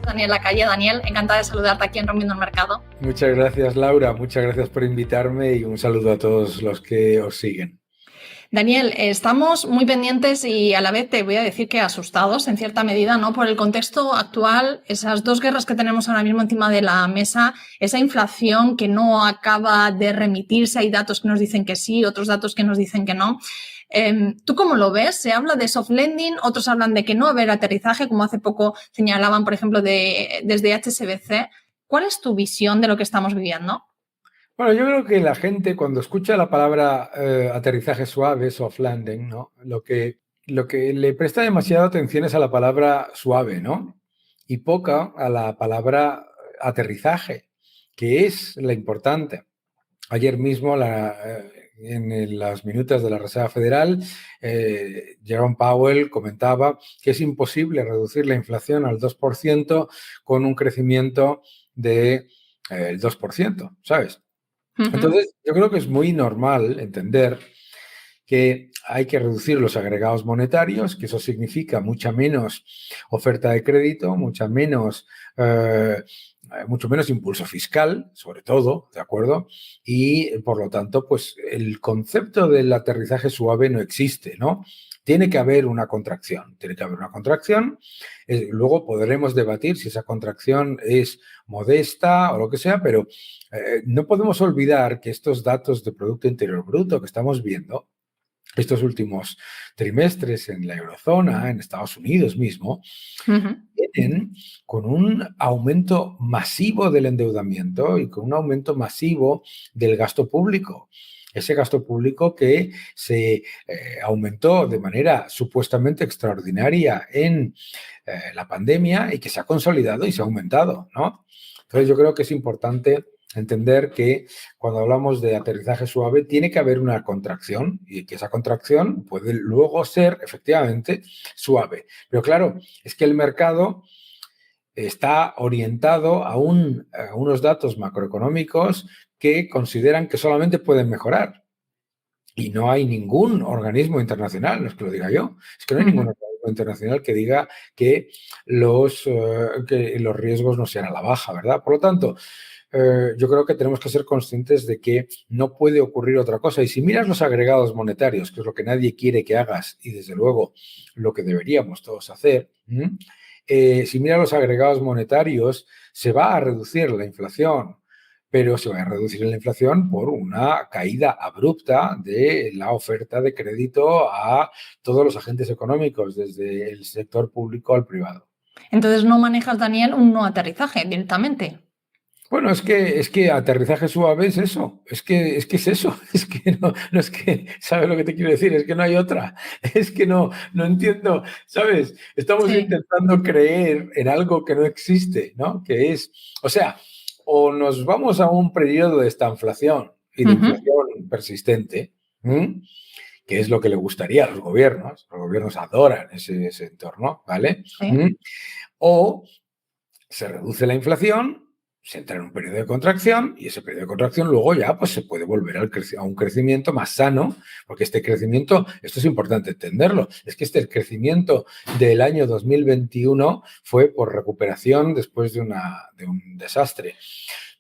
Daniel Lacalle. Daniel, encantada de saludarte aquí en Rompiendo el Mercado. Muchas gracias, Laura. Muchas gracias por invitarme y un saludo a todos los que os siguen. Daniel, estamos muy pendientes y a la vez te voy a decir que asustados en cierta medida, ¿no? Por el contexto actual, esas dos guerras que tenemos ahora mismo encima de la mesa, esa inflación que no acaba de remitirse, hay datos que nos dicen que sí, otros datos que nos dicen que no. ¿Tú cómo lo ves? Se habla de soft landing, otros hablan de que no va a haber aterrizaje, como hace poco señalaban, por ejemplo, desde HSBC. ¿Cuál es tu visión de lo que estamos viviendo? Bueno, yo creo que la gente cuando escucha la palabra aterrizaje suave, soft landing, ¿no? Lo que le presta demasiada atención es a la palabra suave, ¿no? Y poca a la palabra aterrizaje, que es la importante. Ayer mismo, en las minutas de la Reserva Federal, Jerome Powell comentaba que es imposible reducir la inflación al 2% con un crecimiento del 2%, ¿sabes? Entonces, yo creo que es muy normal entender que hay que reducir los agregados monetarios, que eso significa mucha menos oferta de crédito, mucho menos impulso fiscal, sobre todo, ¿de acuerdo? Y, por lo tanto, pues el concepto del aterrizaje suave no existe, ¿no? Tiene que haber una contracción, luego podremos debatir si esa contracción es modesta o lo que sea, pero no podemos olvidar que estos datos de Producto Interior Bruto que estamos viendo estos últimos trimestres en la eurozona, en Estados Unidos mismo, vienen con un aumento masivo del endeudamiento y con un aumento masivo del gasto público. Ese gasto público que se aumentó de manera supuestamente extraordinaria en la pandemia y que se ha consolidado y se ha aumentado, ¿no? Entonces yo creo que es importante entender que cuando hablamos de aterrizaje suave tiene que haber una contracción y que esa contracción puede luego ser efectivamente suave. Pero claro, es que el mercado está orientado a unos datos macroeconómicos que consideran que solamente pueden mejorar. Y no hay ningún organismo internacional, no es que lo diga yo, es que no hay ningún organismo internacional que diga que los riesgos no sean a la baja, ¿verdad? Por lo tanto, yo creo que tenemos que ser conscientes de que no puede ocurrir otra cosa. Y si miras los agregados monetarios, que es lo que nadie quiere que hagas y desde luego lo que deberíamos todos hacer, si miras los agregados monetarios, se va a reducir la inflación, pero se va a reducir la inflación por una caída abrupta de la oferta de crédito a todos los agentes económicos, desde el sector público al privado. Entonces, ¿no manejas, Daniel, un no aterrizaje directamente? Bueno, es que aterrizaje suave es eso, es que es eso, es que no es que, ¿sabes lo que te quiero decir? Es que no hay otra, es que no entiendo, ¿sabes? Estamos intentando creer en algo que no existe, ¿no? Que es, o sea, o nos vamos a un periodo de estanflación y de inflación persistente, que es lo que le gustaría a los gobiernos adoran ese entorno, ¿vale? O se reduce la inflación, se entra en un periodo de contracción y ese periodo de contracción luego ya pues se puede volver a un crecimiento más sano, porque este crecimiento, esto es importante entenderlo, es que este crecimiento del año 2021 fue por recuperación después de un desastre,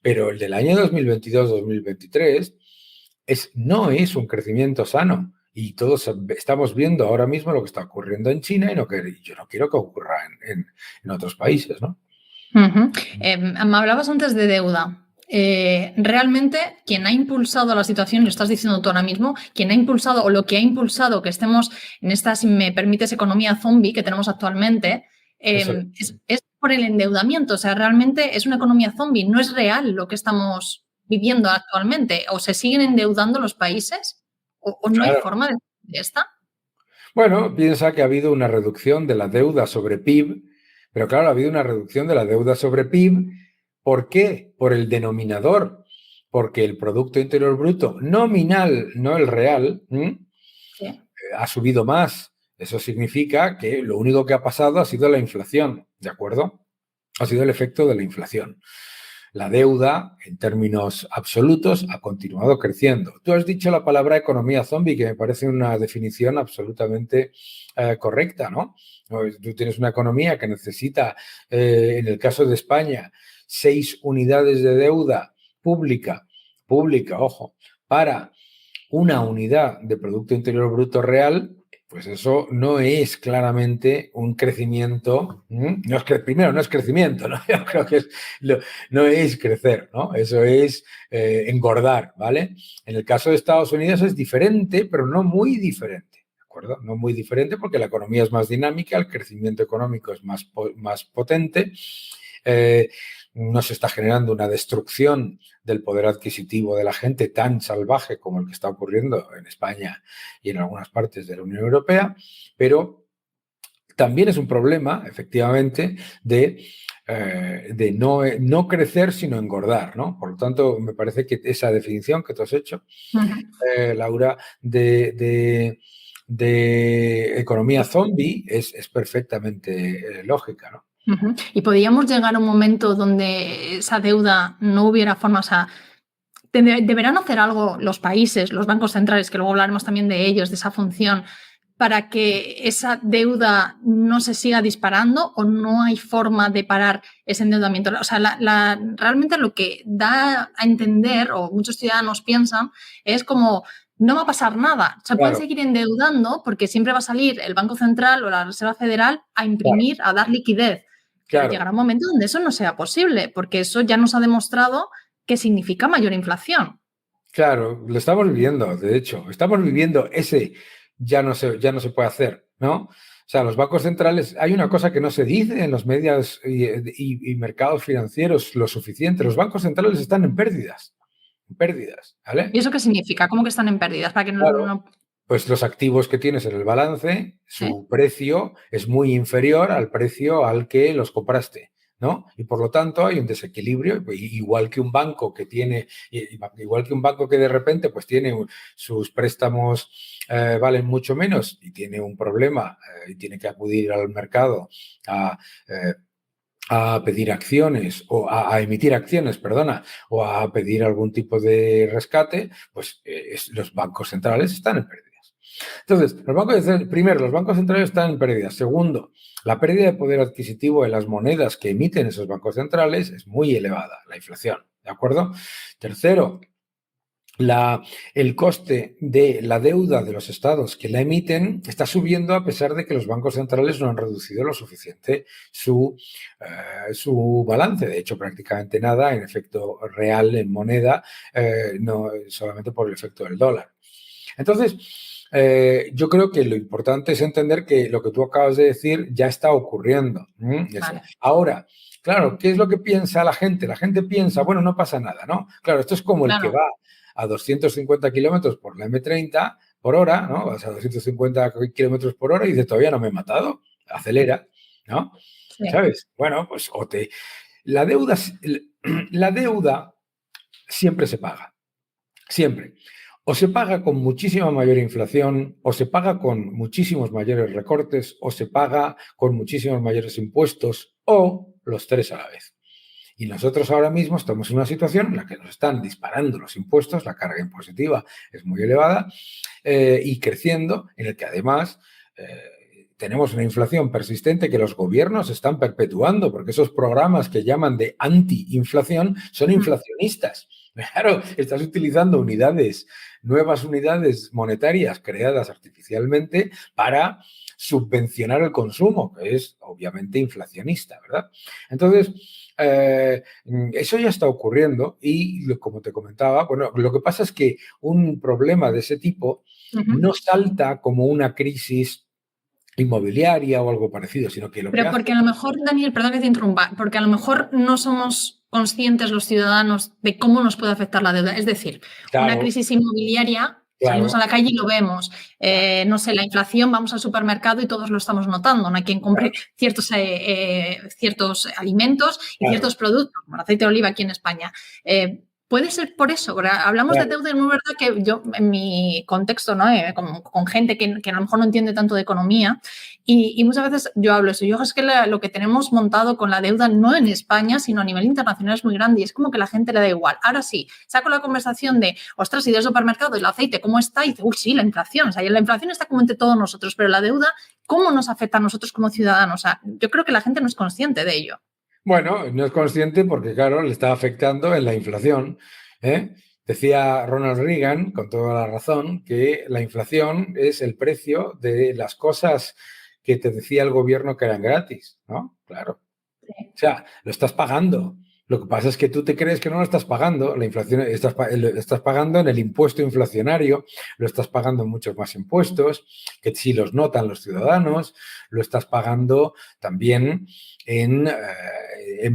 pero el del año 2022-2023 no es un crecimiento sano. Y todos estamos viendo ahora mismo lo que está ocurriendo en China y yo no quiero que ocurra en otros países, ¿no? Me hablabas antes de deuda. Realmente, quien ha impulsado la situación, lo estás diciendo tú ahora mismo, quien ha impulsado o lo que ha impulsado que estemos en esta, si me permites, economía zombie que tenemos actualmente, es por el endeudamiento. O sea, realmente es una economía zombie, no es real lo que estamos viviendo actualmente. O se siguen endeudando los países o no hay forma de esta. Bueno, piensa que ha habido una reducción de la deuda sobre PIB, pero claro, ha habido una reducción de la deuda sobre PIB. ¿Por qué? Por el denominador, porque el Producto Interior Bruto nominal, no el real, ha subido más. Eso significa que lo único que ha pasado ha sido la inflación, ¿de acuerdo? Ha sido el efecto de la inflación. la deuda, en términos absolutos, ha continuado creciendo. Tú has dicho la palabra economía zombie, que me parece una definición absolutamente correcta, ¿no? Tú tienes una economía que necesita, en el caso de España, 6 unidades de deuda pública, ojo, para una unidad de Producto Interior Bruto real. Pues eso no es claramente un crecimiento, no es primero, no es crecimiento, ¿no? Yo creo que no es crecer, ¿no? Eso es engordar, ¿vale? En el caso de Estados Unidos es diferente, pero no muy diferente, ¿de acuerdo? No muy diferente porque la economía es más dinámica, el crecimiento económico es más potente, no se está generando una destrucción del poder adquisitivo de la gente tan salvaje como el que está ocurriendo en España y en algunas partes de la Unión Europea, pero también es un problema, efectivamente, de no crecer, sino engordar, ¿no? Por lo tanto, me parece que esa definición que tú has hecho, Laura, de economía zombie es perfectamente lógica, ¿no? Y podríamos llegar a un momento donde esa deuda no hubiera forma, o sea, deberán hacer algo los países, los bancos centrales, que luego hablaremos también de ellos, de esa función, para que esa deuda no se siga disparando, o no hay forma de parar ese endeudamiento. O sea, realmente lo que da a entender, o muchos ciudadanos piensan, es como no va a pasar nada. Se pueden seguir endeudando porque siempre va a salir el Banco Central o la Reserva Federal a imprimir, a dar liquidez. Pero llegará un momento donde eso no sea posible, porque eso ya nos ha demostrado que significa mayor inflación. Claro, lo estamos viviendo, de hecho. Estamos viviendo ese ya no se puede hacer, ¿no? O sea, los bancos centrales, hay una cosa que no se dice en los medios y mercados financieros lo suficiente. Los bancos centrales están en pérdidas, ¿vale? ¿Y eso qué significa? ¿Cómo que están en pérdidas? Para que claro. Pues los activos que tienes en el balance, su precio es muy inferior al precio al que los compraste, ¿no? Y por lo tanto hay un desequilibrio, igual que un banco que de repente pues tiene sus préstamos valen mucho menos y tiene un problema y tiene que acudir al mercado a pedir acciones o a emitir acciones, perdona, o a pedir algún tipo de rescate, pues los bancos centrales están en pérdidas. Entonces, los bancos centrales están en pérdidas. Segundo, la pérdida de poder adquisitivo en las monedas que emiten esos bancos centrales es muy elevada, la inflación, ¿de acuerdo? Tercero, el coste de la deuda de los estados que la emiten está subiendo a pesar de que los bancos centrales no han reducido lo suficiente su balance. De hecho, prácticamente nada en efecto real en moneda, no solamente por el efecto del dólar. Entonces, yo creo que lo importante es entender que lo que tú acabas de decir ya está ocurriendo. Vale. Ahora, claro, ¿qué es lo que piensa la gente? La gente piensa, bueno, no pasa nada, ¿no? Claro, esto es como el que va a 250 kilómetros por la M30 por hora, ¿no? Vas a 250 kilómetros por hora y dices, todavía no me he matado, acelera, ¿no? Sí. ¿Sabes? Bueno, pues la deuda siempre se paga, siempre. O se paga con muchísima mayor inflación, o se paga con muchísimos mayores recortes, o se paga con muchísimos mayores impuestos, o los tres a la vez. Y nosotros ahora mismo estamos en una situación en la que nos están disparando los impuestos, la carga impositiva es muy elevada y creciendo, en el que además tenemos una inflación persistente que los gobiernos están perpetuando, porque esos programas que llaman de anti-inflación son inflacionistas. Claro, estás utilizando nuevas unidades monetarias creadas artificialmente para subvencionar el consumo, que es obviamente inflacionista, ¿verdad? Entonces, eso ya está ocurriendo y, como te comentaba, bueno, lo que pasa es que un problema de ese tipo no salta como una crisis inmobiliaria o algo parecido, sino que Pero porque a lo mejor, Daniel, perdón que te interrumpa, porque a lo mejor no somos conscientes los ciudadanos de cómo nos puede afectar la deuda. Es decir, una crisis inmobiliaria, salimos a la calle y lo vemos. No sé, la inflación, vamos al supermercado y todos lo estamos notando. No hay quien compre ciertos alimentos y ciertos productos, como el aceite de oliva aquí en España. Puede ser por eso, porque hablamos de deuda y es muy verdad que yo, en mi contexto, ¿no? Con gente que a lo mejor no entiende tanto de economía y muchas veces yo hablo eso. Yo es que lo que tenemos montado con la deuda no en España, sino a nivel internacional es muy grande y es como que a la gente le da igual. Ahora sí, saco la conversación de, ostras, y del supermercado y el aceite, ¿cómo está? Y dice, uy, sí, la inflación. O sea, la inflación está como entre todos nosotros, pero la deuda, ¿cómo nos afecta a nosotros como ciudadanos? O sea, yo creo que la gente no es consciente de ello. Bueno, no es consciente porque, claro, le está afectando en la inflación, ¿eh? Decía Ronald Reagan, con toda la razón, que la inflación es el precio de las cosas que te decía el gobierno que eran gratis, ¿no? Claro. Sí. O sea, lo estás pagando. Lo que pasa es que tú te crees que no lo estás pagando. La inflación lo estás pagando en el impuesto inflacionario, lo estás pagando en muchos más impuestos, que sí los notan los ciudadanos, lo estás pagando también en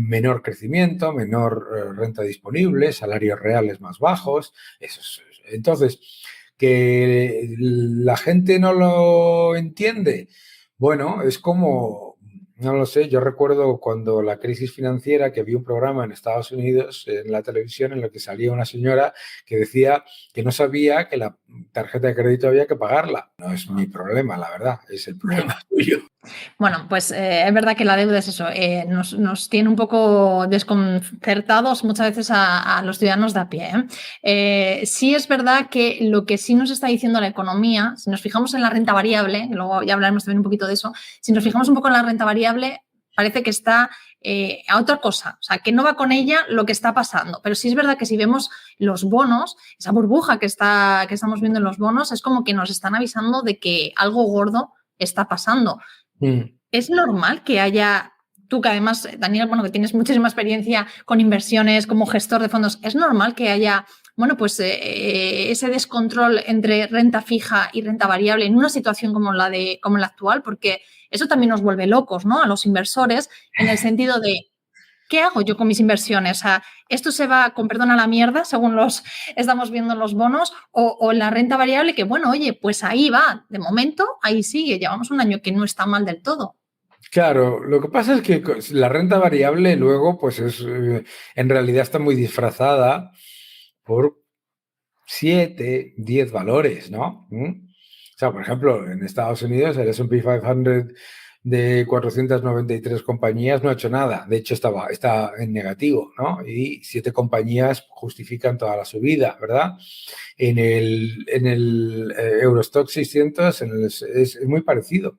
menor crecimiento, menor renta disponible, salarios reales más bajos. Entonces, que la gente no lo entiende. Bueno, es como, no lo sé, yo recuerdo cuando la crisis financiera, que vi un programa en Estados Unidos, en la televisión, en el que salía una señora que decía que no sabía que la tarjeta de crédito había que pagarla. No es mi problema, la verdad, es el problema tuyo. Bueno, pues es verdad que la deuda es eso, nos tiene un poco desconcertados muchas veces a los ciudadanos de a pie. Sí es verdad que lo que sí nos está diciendo la economía, si nos fijamos en la renta variable, luego ya hablaremos también un poquito de eso, si nos fijamos un poco en la renta variable, parece que está a otra cosa, o sea, que no va con ella lo que está pasando. Pero sí es verdad que si vemos los bonos, esa burbuja que estamos viendo en los bonos, es como que nos están avisando de que algo gordo está pasando. ¿Es normal que haya, tú que además, Daniel, bueno, que tienes muchísima experiencia con inversiones como gestor de fondos, ¿es normal que haya, bueno, pues ese descontrol entre renta fija y renta variable en una situación como la actual? Porque eso también nos vuelve locos, ¿no? A los inversores, en el sentido de, ¿qué hago yo con mis inversiones? O sea, ¿esto se va, con perdón, a la mierda, según los estamos viendo en los bonos, o la renta variable que, bueno, oye, pues ahí va, de momento, ahí sigue, llevamos un año que no está mal del todo? Claro, lo que pasa es que la renta variable luego, pues en realidad está muy disfrazada por 7, 10 valores, ¿no? O sea, por ejemplo, en Estados Unidos el S&P 500 de 493 compañías no ha hecho nada. De hecho, está en negativo, ¿no? Y 7 compañías justifican toda la subida, ¿verdad? En el Eurostock 600 es muy parecido.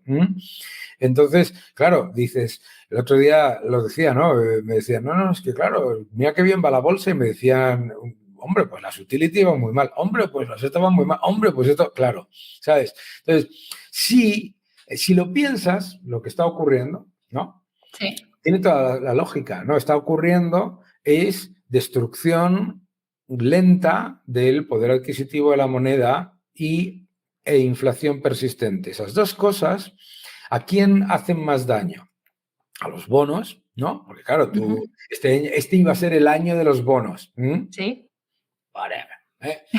Entonces, claro, dices, el otro día lo decía, ¿no? Me decían, no, es que claro, mira qué bien va la bolsa y me decían, hombre, pues las utility van muy mal, hombre, pues las esto van muy mal, hombre, pues esto, claro, ¿sabes? Entonces, si lo piensas, lo que está ocurriendo, ¿no? Sí. Tiene toda la lógica, ¿no? Está ocurriendo es destrucción lenta del poder adquisitivo de la moneda e inflación persistente. Esas dos cosas, ¿a quién hacen más daño? A los bonos, ¿no? Porque claro, este iba a ser el año de los bonos. Sí. Whatever.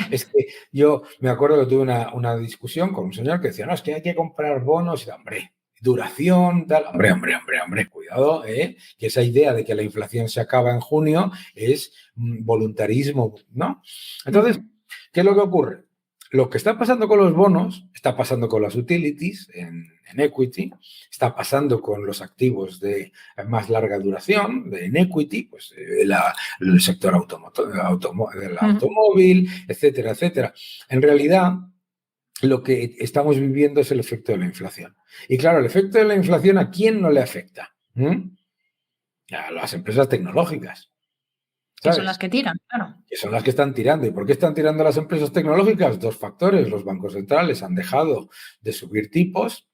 Es que yo me acuerdo que tuve una discusión con un señor que decía, no, es que hay que comprar bonos, y hombre, duración, tal, hombre, cuidado, que esa idea de que la inflación se acaba en junio es voluntarismo, ¿no? Entonces, ¿qué es lo que ocurre? Lo que está pasando con los bonos está pasando con las utilities en equity, está pasando con los activos de más larga duración, en equity, pues el sector del automóvil, etcétera, etcétera. En realidad, lo que estamos viviendo es el efecto de la inflación. Y claro, el efecto de la inflación, ¿a quién no le afecta? A las empresas tecnológicas. Que ¿Sabes? son las que tiran, claro. Que son las que están tirando. ¿Y por qué están tirando las empresas tecnológicas? Dos factores. Los bancos centrales han dejado de subir tipos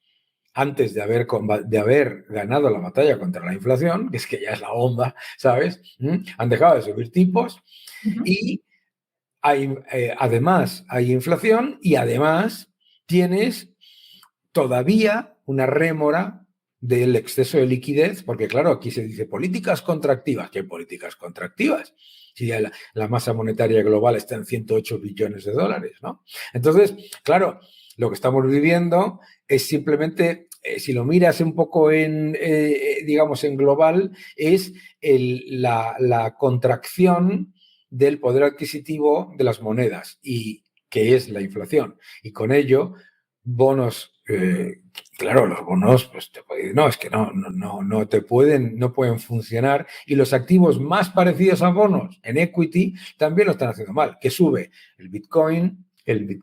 antes de haber ganado la batalla contra la inflación, que es que ya es la bomba, ¿sabes? Han dejado de subir tipos y además hay inflación y además tienes todavía una rémora del exceso de liquidez, porque claro, aquí se dice políticas contractivas. ¿Qué políticas contractivas? Si la masa monetaria global está en 108 billones de dólares, ¿no? Entonces, claro, lo que estamos viviendo es simplemente, si lo miras un poco digamos, en global, es la contracción del poder adquisitivo de las monedas, y que es la inflación. Y con ello, bonos, claro, los bonos, pues te pueden decir, no, es que no pueden funcionar, y los activos más parecidos a bonos en equity también lo están haciendo mal, que sube el Bitcoin, el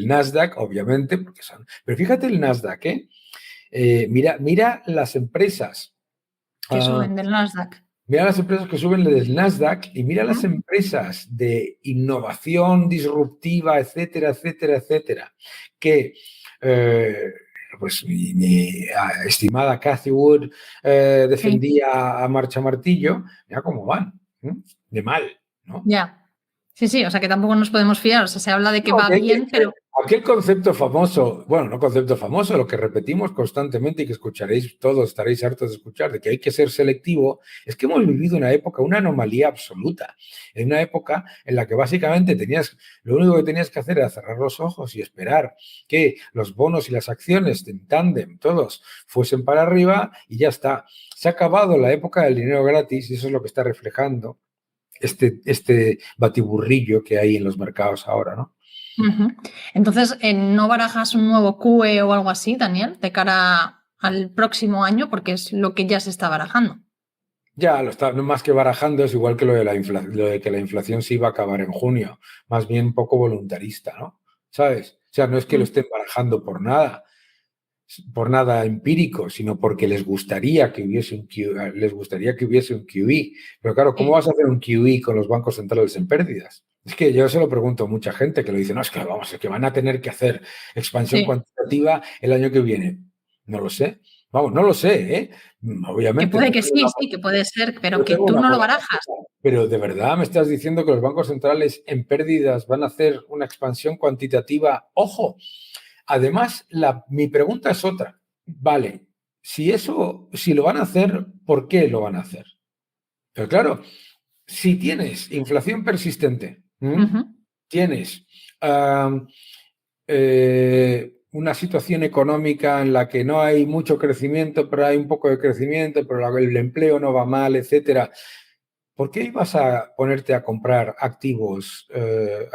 Nasdaq, obviamente, porque son... Pero fíjate el Nasdaq, mira las empresas. Que suben del Nasdaq. Mira las empresas que suben del Nasdaq y mira las empresas de innovación disruptiva, etcétera, etcétera, etcétera, que pues mi estimada Cathie Wood defendía a marcha martillo. Mira cómo van, de mal, ¿no? Ya. Sí, o sea que tampoco nos podemos fiar, o sea, se habla de que va bien, pero... Aquel concepto famoso, bueno, no concepto famoso, lo que repetimos constantemente y que escucharéis todos, estaréis hartos de escuchar, de que hay que ser selectivo, es que hemos vivido una época, una anomalía absoluta, en una época en la que básicamente lo único que tenías que hacer era cerrar los ojos y esperar que los bonos y las acciones en tándem, todos, fuesen para arriba y ya está. Se ha acabado la época del dinero gratis y eso es lo que está reflejando este batiburrillo que hay en los mercados ahora, ¿no? Entonces, ¿no barajas un nuevo QE o algo así, Daniel, de cara al próximo año? Porque es lo que ya se está barajando. Ya, lo está más que barajando, es igual que lo de que la inflación se iba a acabar en junio, más bien un poco voluntarista, ¿no? ¿Sabes? O sea, no es que lo estén barajando por nada empírico, sino porque les gustaría que hubiese un QE. Pero claro, ¿cómo vas a hacer un QE con los bancos centrales en pérdidas? Es que yo se lo pregunto a mucha gente que lo dice, no, es que van a tener que hacer expansión cuantitativa el año que viene. No lo sé. Vamos, no lo sé, ¿eh? Obviamente. Que puede que sí, que puede ser, pero que tú no lo barajas. Pero ¿de verdad me estás diciendo que los bancos centrales en pérdidas van a hacer una expansión cuantitativa? ¡Ojo! Además, mi pregunta es otra. Vale, si lo van a hacer, ¿por qué lo van a hacer? Pero claro, si tienes inflación persistente, tienes una situación económica en la que no hay mucho crecimiento, pero hay un poco de crecimiento, pero el empleo no va mal, etcétera, ¿por qué ibas a ponerte a comprar activos de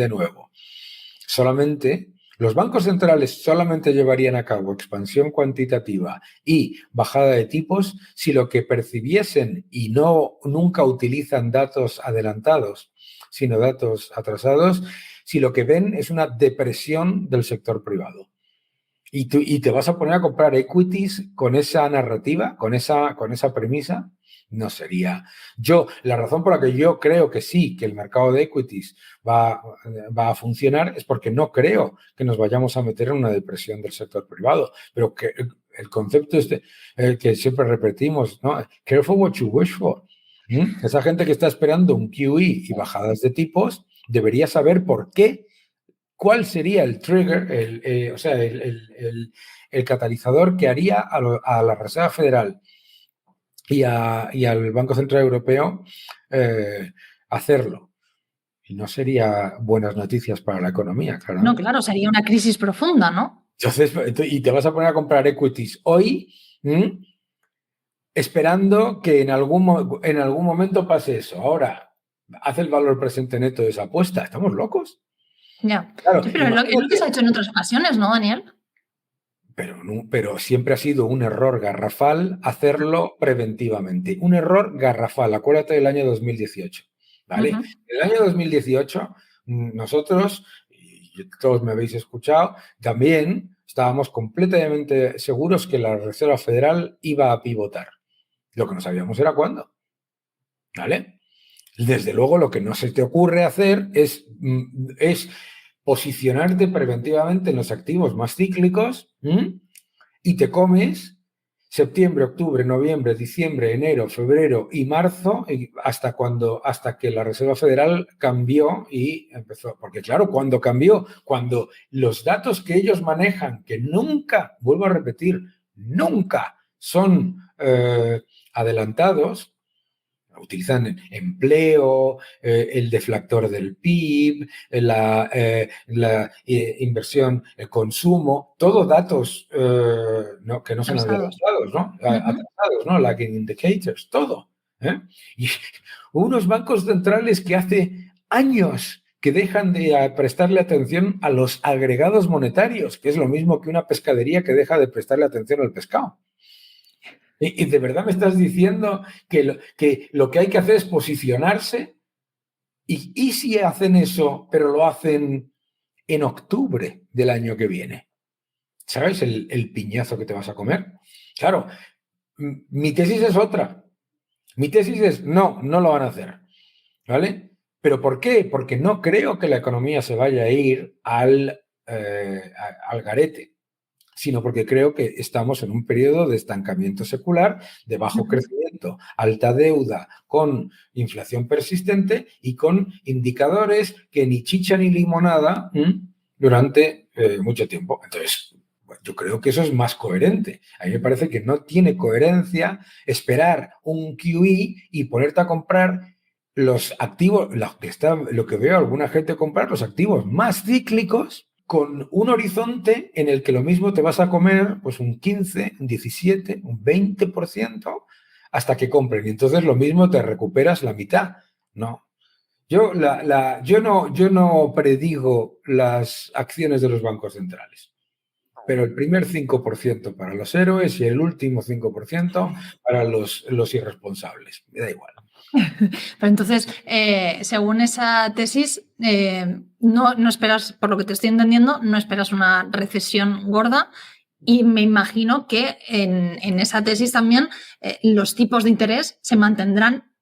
nuevo? Los bancos centrales solamente llevarían a cabo expansión cuantitativa y bajada de tipos si lo que percibiesen, y nunca utilizan datos adelantados, sino datos atrasados, si lo que ven es una depresión del sector privado. Y te vas a poner a comprar equities con esa narrativa, con esa premisa. No sería. La razón por la que yo creo que sí, que el mercado de equities va a funcionar es porque no creo que nos vayamos a meter en una depresión del sector privado. Pero que el concepto que siempre repetimos, ¿no? Careful what you wish for. Esa gente que está esperando un QE y bajadas de tipos debería saber por qué, cuál sería el trigger, el catalizador que haría a la Reserva Federal y al Banco Central Europeo hacerlo. Y no sería buenas noticias para la economía, claro. No, claro, sería una crisis profunda, ¿no? Entonces, y te vas a poner a comprar equities hoy, esperando que en algún momento pase eso. Ahora, hace el valor presente neto de esa apuesta. ¿Estamos locos? Ya. Claro, sí, pero es lo que se ha hecho en otras ocasiones, ¿no, Daniel? Pero siempre ha sido un error garrafal hacerlo preventivamente. Un error garrafal. Acuérdate del año 2018. ¿Vale? En el año 2018, nosotros, y todos me habéis escuchado, también estábamos completamente seguros que la Reserva Federal iba a pivotar. Lo que no sabíamos era cuándo. ¿Vale? Desde luego, lo que no se te ocurre hacer es posicionarte preventivamente en los activos más cíclicos y te comes septiembre, octubre, noviembre, diciembre, enero, febrero y marzo hasta que la Reserva Federal cambió y empezó. Porque claro, ¿cuándo cambió? Cuando los datos que ellos manejan, que nunca, vuelvo a repetir, nunca son adelantados, Utilizan empleo, el deflactor del PIB, la inversión, el consumo, todo datos que no son Atrasados. adelantados, ¿no? Atrasados, ¿no? Lagging indicators, todo. Y unos bancos centrales que hace años que dejan de prestarle atención a los agregados monetarios, que es lo mismo que una pescadería que deja de prestarle atención al pescado. ¿Y de verdad me estás diciendo que lo que hay que hacer es posicionarse? ¿Y si hacen eso, pero lo hacen en octubre del año que viene? ¿Sabes el piñazo que te vas a comer? Claro, mi tesis es otra. Mi tesis es no lo van a hacer. ¿Vale? ¿Pero por qué? Porque no creo que la economía se vaya a ir al garete, sino porque creo que estamos en un periodo de estancamiento secular, de bajo crecimiento, alta deuda, con inflación persistente y con indicadores que ni chicha ni limonada durante mucho tiempo. Entonces, yo creo que eso es más coherente. A mí me parece que no tiene coherencia esperar un QE y ponerte a comprar los activos, lo que veo a alguna gente comprar, los activos más cíclicos, con un horizonte en el que lo mismo te vas a comer pues un 15, un 17, un 20% hasta que compren. Y entonces lo mismo te recuperas la mitad. No. Yo no predigo las acciones de los bancos centrales, pero el primer 5% para los héroes y el último 5% para los irresponsables. Me da igual. Pero entonces, según esa tesis, no esperas, por lo que te estoy entendiendo, no esperas una recesión gorda y me imagino que en esa tesis también los tipos de interés se mantendrán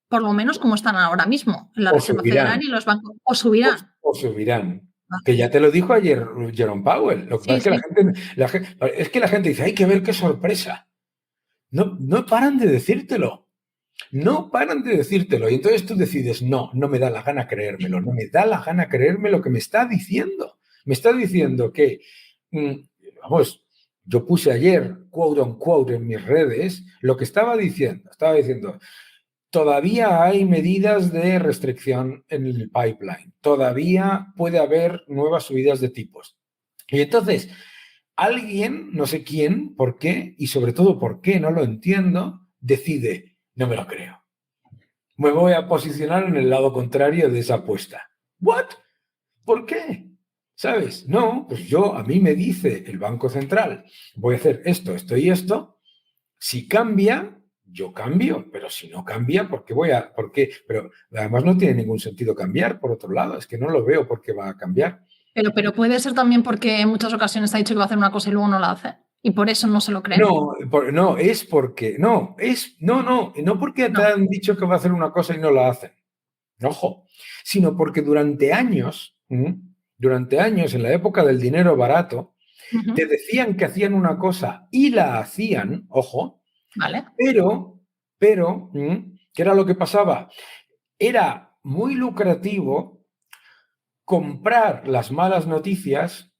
por lo menos como están ahora mismo en la Reserva Federal y los bancos, o subirán. O subirán. Que ya te lo dijo ayer Jerome Powell. Lo que pasa es que la gente dice, hay que ver qué sorpresa. No paran de decírtelo. No paran de decírtelo. Y entonces tú decides, no me da la gana creérmelo. No me da la gana creerme lo que me está diciendo. Me está diciendo que, vamos, yo puse ayer, quote on quote, en mis redes, lo que estaba diciendo. Estaba diciendo, todavía hay medidas de restricción en el pipeline. Todavía puede haber nuevas subidas de tipos. Y entonces, alguien, no sé quién, por qué, y sobre todo por qué, no lo entiendo, decide, no me lo creo. Me voy a posicionar en el lado contrario de esa apuesta. ¿What? ¿Por qué? ¿Sabes? No, pues a mí me dice el Banco Central, voy a hacer esto, esto y esto. Si cambia, yo cambio, pero si no cambia, ¿por qué? Pero además no tiene ningún sentido cambiar, por otro lado, es que no lo veo por qué va a cambiar. Pero puede ser también porque en muchas ocasiones ha dicho que va a hacer una cosa y luego no la hace. Y por eso no se lo creen. No porque te han dicho que va a hacer una cosa y no la hacen. Ojo, sino porque durante años, en la época del dinero barato, te decían que hacían una cosa y la hacían, ojo, vale. pero, ¿qué era lo que pasaba? Era muy lucrativo comprar las malas noticias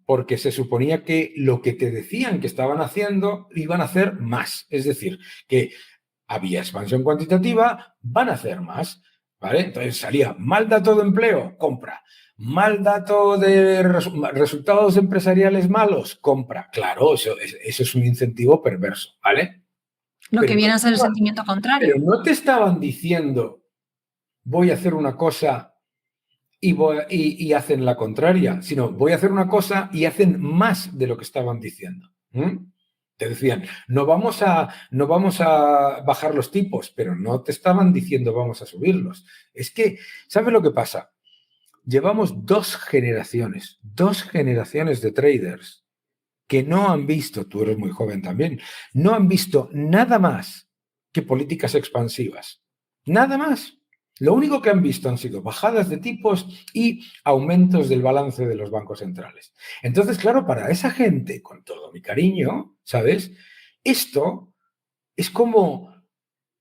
porque se suponía que lo que te decían que estaban haciendo iban a hacer más. Es decir, que había expansión cuantitativa, van a hacer más. ¿Vale? Entonces salía mal dato de empleo, compra. Mal dato de resultados empresariales malos, compra. Claro, eso es un incentivo perverso, ¿vale? Lo que viene a ser el sentimiento contrario. Pero no te estaban diciendo, voy a hacer una cosa y hacen la contraria, sino voy a hacer una cosa y hacen más de lo que estaban diciendo. Te decían, no vamos a bajar los tipos, pero no te estaban diciendo vamos a subirlos. Es que, ¿sabes lo que pasa? Llevamos dos generaciones de traders que no han visto, tú eres muy joven también, no han visto nada más que políticas expansivas. Nada más. Lo único que han visto han sido bajadas de tipos y aumentos del balance de los bancos centrales. Entonces, claro, para esa gente, con todo mi cariño, ¿sabes? Esto es como,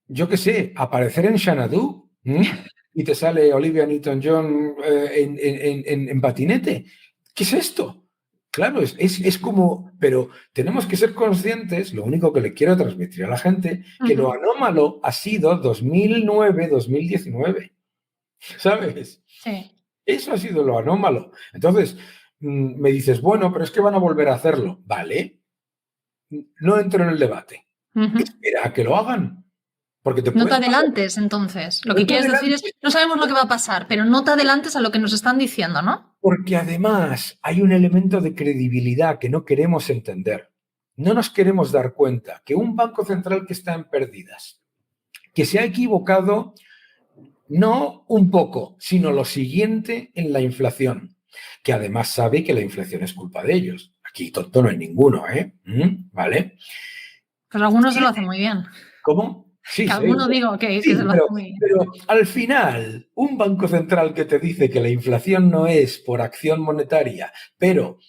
yo qué sé, aparecer en Xanadu y te sale Olivia Newton-John en patinete. ¿Qué es esto? Claro, es como, pero tenemos que ser conscientes, lo único que le quiero transmitir a la gente, que lo anómalo ha sido 2009-2019, ¿sabes? Sí. Eso ha sido lo anómalo. Entonces, me dices, bueno, pero es que van a volver a hacerlo. Vale, no entro en el debate. Espera a que lo hagan, porque te No te puedes pasar. adelantes, entonces. Lo No que te quieres decir es, adelantes, no sabemos lo que va a pasar, pero no te adelantes a lo que nos están diciendo, ¿no? porque además hay un elemento de credibilidad que no queremos entender. No nos queremos dar cuenta que un banco central que está en pérdidas, que se ha equivocado no un poco, sino lo siguiente en la inflación, que además sabe que la inflación es culpa de ellos. Aquí tonto no hay ninguno, ¿eh? ¿Vale? Pues algunos se lo hacen muy bien. ¿Cómo? Sí, Que seguro. alguno digo que se Sí, lo hace muy bien. pero al final, un banco central que te dice que la inflación no es por acción monetaria, pero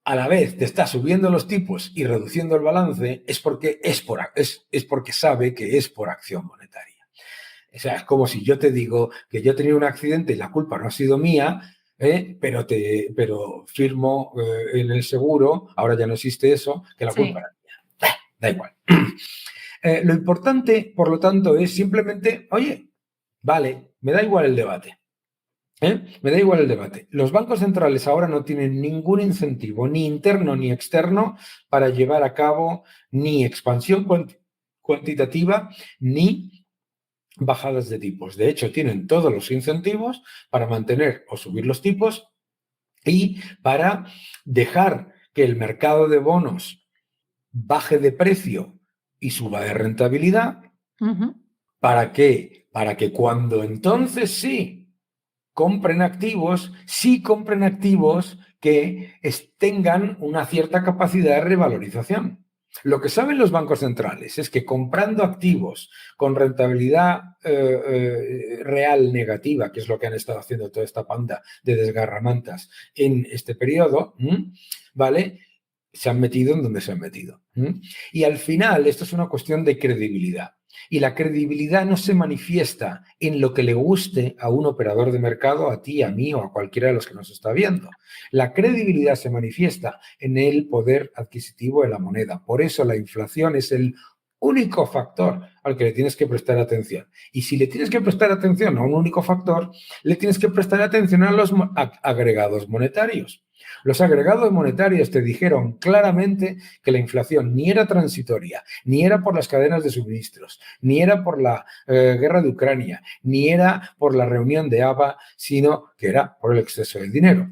a la vez te está subiendo los tipos y reduciendo el balance, es porque, es porque sabe que es por acción monetaria. O sea, es como si yo te digo que yo he tenido un accidente y la culpa no ha sido mía, pero firmo en el seguro, ahora ya no existe eso, que la culpa Sí. era mía. Da igual. Lo importante, por lo tanto, es simplemente, oye, vale, me da igual el debate. Me da igual el debate. Los bancos centrales ahora no tienen ningún incentivo, ni interno ni externo, para llevar a cabo ni expansión cuantitativa, ni bajadas de tipos. De hecho, tienen todos los incentivos para mantener o subir los tipos y para dejar que el mercado de bonos baje de precio y suba de rentabilidad. ¿Para qué? Para que cuando entonces sí compren activos que tengan una cierta capacidad de revalorización. Lo que saben los bancos centrales es que comprando activos con rentabilidad real negativa, que es lo que han estado haciendo toda esta panda de desgarramantas en este periodo, ¿vale? Se han metido en donde se han metido. Y al final esto es una cuestión de credibilidad. Y la credibilidad no se manifiesta en lo que le guste a un operador de mercado, a ti, a mí o a cualquiera de los que nos está viendo. La credibilidad se manifiesta en el poder adquisitivo de la moneda. Por eso la inflación es el único factor al que le tienes que prestar atención. Y si le tienes que prestar atención a un único factor, le tienes que prestar atención a los agregados monetarios. Los agregados monetarios te dijeron claramente que la inflación ni era transitoria, ni era por las cadenas de suministros, ni era por la guerra de Ucrania, ni era por la reunión de ABA, sino que era por el exceso del dinero.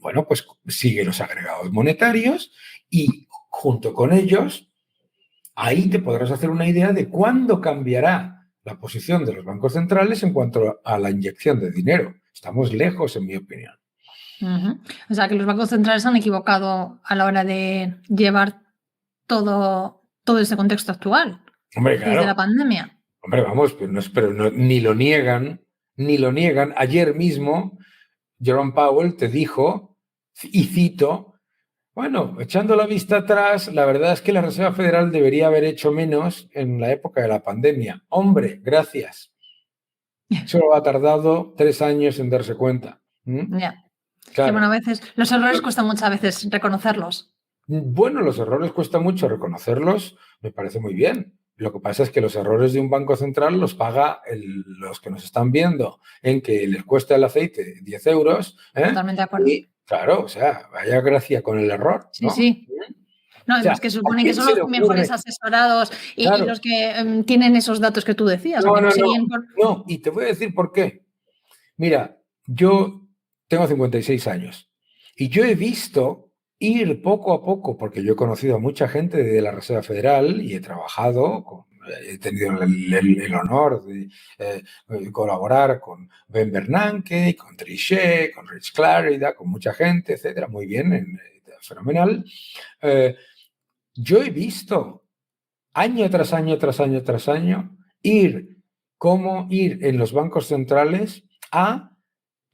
Bueno, pues sigue los agregados monetarios y junto con ellos, ahí te podrás hacer una idea de cuándo cambiará la posición de los bancos centrales en cuanto a la inyección de dinero. Estamos lejos, en mi opinión. O sea, que los bancos centrales han equivocado a la hora de llevar todo este contexto actual. Hombre, claro. Desde la pandemia. Hombre, vamos, pero ni lo niegan, ni lo niegan. Ayer mismo, Jerome Powell te dijo, y cito, bueno, echando la vista atrás, la verdad es que la Reserva Federal debería haber hecho menos en la época de la pandemia. Hombre, gracias. Solo ha tardado 3 años en darse cuenta. Ya. Claro. Que bueno, a veces los errores cuesta muchas veces reconocerlos. Bueno, los errores cuesta mucho reconocerlos, me parece muy bien. Lo que pasa es que los errores de un banco central los paga los que nos están viendo en que les cuesta el aceite 10 euros. Totalmente de acuerdo. Y claro, o sea, vaya gracia con el error, ¿no? Sí. No, O sea, es que supone que son los mejores asesorados y los que tienen esos datos que tú decías. No, y te voy a decir por qué. Mira, yo tengo 56 años y yo he visto ir poco a poco, porque yo he conocido a mucha gente de la Reserva Federal y he trabajado, he tenido el honor de colaborar con Ben Bernanke, con Trichet, con Rich Clarida, con mucha gente, etcétera. Muy bien, fenomenal. Yo he visto año tras año, tras año, tras año, cómo ir en los bancos centrales a